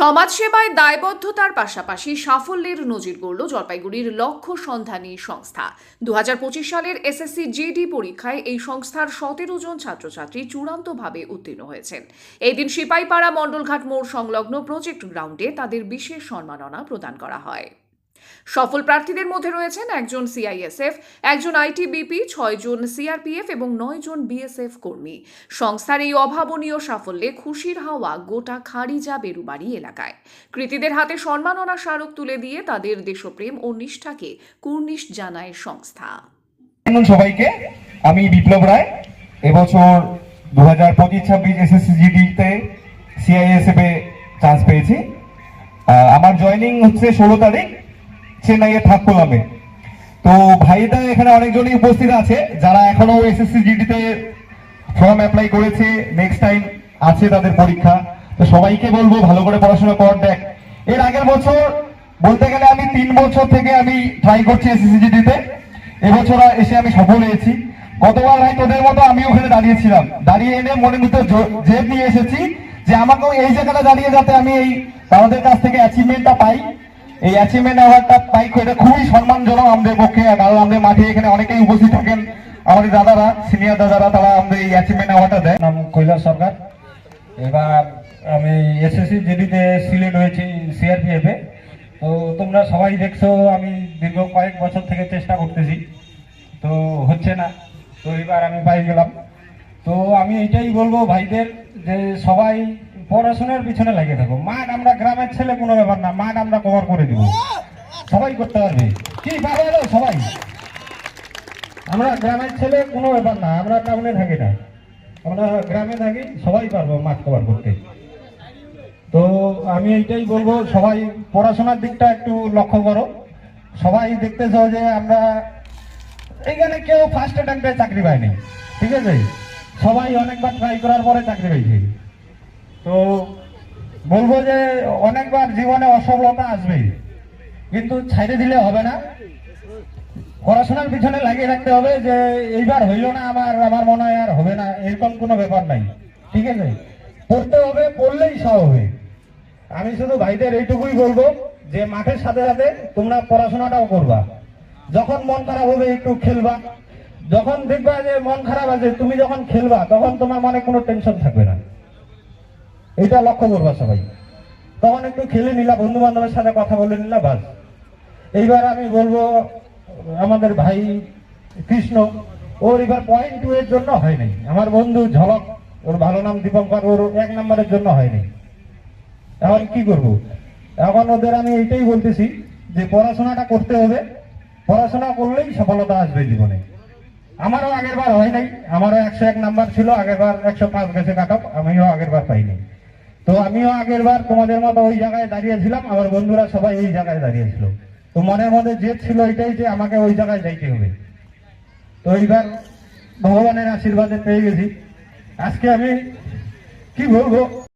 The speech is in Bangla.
সমাজসেবায় দায়বদ্ধতার পাশাপাশি সাফল্যের নজির গড়ল জলপাইগুড়ির লক্ষ্য সন্ধানী সংস্থা। 2025 সালের এসএসসি জিডি পরীক্ষায় এই সংস্থার 17 জন ছাত্রছাত্রী চূড়ান্তভাবে উত্তীর্ণ হয়েছেন। এই দিন সিপাহীপাড়া মণ্ডলঘাট মোড় সংলগ্ন প্রজেক্ট গ্রাউন্ডে তাদের বিশেষ সম্মাননা প্রদান করা হয়। সফল প্রার্থীদের মধ্যে রয়েছেন একজন সিআইএসএফ, একজন আইটিবিপি, 6 জন সিআরপিএফ এবং 9 জন বিএসএফ কর্মী। সংস্থার এই অভাবনীয় সাফল্যে খুশির হাওয়া গোটা খাড়িজা বেরুবাড়ি এলাকায়। কৃতীদের হাতে সম্মাননা স্মারক তুলে দিয়ে তাদের দেশপ্রেম ও নিষ্ঠাকে কুর্নিশ জানায় সংস্থা। সবাইকে, আমি বিপ্লব রায়। এবছর 2025-26 এসএসসি জিডিতে সিআইএসএফ এ চান্স পেয়েছি। আমার জয়েনিং হচ্ছে 16 তারিখ চেন্নাইয়ের থাকপোলামে। তো ভাইরা এখানে অনেকজনই উপস্থিত আছে যারা এখনো এসএসসি জিডিতে ফর্ম অ্যাপ্লাই করেছে, নেক্সট টাইম আছে তাদের পরীক্ষা। তো সবাইকে বলবো ভালো করে পড়াশোনা কর। দেখ, এর আগের বছর বলতে গেলে আমি 3 বছর থেকে আমি ট্রাই করছি এসএসসি জিডিতে। এবছর এসে আমি সফল হয়েছি। গতবার ভাই তোদের মতো আমি ওখানে দাঁড়িয়েছিলাম, দাঁড়িয়ে এনে মনের ভিতরে জেদ নিয়ে এসেছি যে আমাকেও এই জায়গাটা দাঁড়িয়ে যাতে আমি এই তাদের কাছ থেকে অ্যাচিভমেন্টটা পাই, এই অ্যাচিভমেন্ট অ্যাওয়ার্ডটা পাই। এটা খুবই সম্মানজনক আমাদের পক্ষে, কারণ আমাদের মাঠে এখানে অনেকেই উপস্থিত থাকেন, আমাদের দাদারা, সিনিয়র দাদারা, তারা আমাদের এই অ্যাচিভমেন্ট অ্যাওয়ার্ডটা দেয়। নাম কৈলাস সরকার। এবার আমি এসএসসি জিডিতে সিলেক্ট হয়েছি সিআরপিএফ এ। তো তোমরা সবাই দেখছো আমি দীর্ঘ কয়েক বছর থেকে চেষ্টা করতেছি, তো হচ্ছে না। তো এবার আমি পাই গেলাম। তো আমি এটাই বলবো ভাইদের যে সবাই পড়াশোনার পিছনে লাগিয়ে থাকো। মাঠ আমরা গ্রামের ছেলে, কোনো ব্যাপার না, মাঠ আমরা কভার করে দিব, সবাই করতে পারবে। কি পারবে সবাই? আমরা গ্রামের ছেলে, কোনো ব্যাপার না, আমরা টাউনে থাকি না, আমরা গ্রামে থাকি, সবাই পারবো মাঠ কভার করতে। তো আমি এইটাই বলবো সবাই পড়াশোনার দিকটা একটু লক্ষ্য করো। সবাই দেখতেছো যে আমরা এখানে কেউ ফার্স্ট অ্যাটেম্পটে চাকরি পায়নি, ঠিক আছে? সবাই অনেকবার ট্রাই করার পরে চাকরি পাইছে। তো বলবো যে অনেকবার জীবনে অসফলতা আসবেই, কিন্তু ছাইড়ে দিলে হবে না, পড়াশোনার পিছনে লাগিয়ে রাখতে হবে। যে এইবার হইলো না আমার মনে হয় আর হবে না, এরকম কোনো ব্যাপার নাই, ঠিক আছে? পড়তে হবে, পড়লেই সব হবে। আমি শুধু ভাইদের এইটুকুই বলবো যে মাঠের সাথে সাথে তোমরা পড়াশোনাটাও করবা। যখন মন খারাপ হবে একটু খেলবা, যখন দেখবা যে মন খারাপ আছে তুমি যখন খেলবা তখন তোমার মনে কোনো টেনশন থাকবে না, এটা লক্ষ্য করবা সবাই। তখন একটু খেলে নিলা, বন্ধু বান্ধবের সাথে কথা বলে নিলা, বাস। এইবার আমি বলবো আমাদের ভাই কৃষ্ণ, ওর এবার 0.2 এর জন্য হয় নাই। আমার বন্ধু ঝলক, ওর ভালো নাম দীপঙ্কর, ওর 1 নম্বরের জন্য হয়নি। এখন কি করব? এখন ওদের আমি এইটাই বলতেছি যে পড়াশোনাটা করতে হবে, পড়াশোনা করলেই সফলতা আসবে জীবনে। আমারও আগের বার হয় নাই, আমারও 101 নাম্বার ছিল, আগের বার 105 গেছে কাট অফ, আমিও আগের বার পাইনি। তো আমিও আগের বার তোমাদের মতো ওই জায়গায় দাঁড়িয়েছিলাম, আমার বন্ধুরা সবাই ওই জায়গায় দাঁড়িয়েছিল। তো মনের মধ্যে জেদ ছিল এটাই যে আমাকে ওই জায়গায় যাইতে হবে। তো এইবার ভগবানের আশীর্বাদে পেয়ে গেছি। আজকে আমি কি বলবো,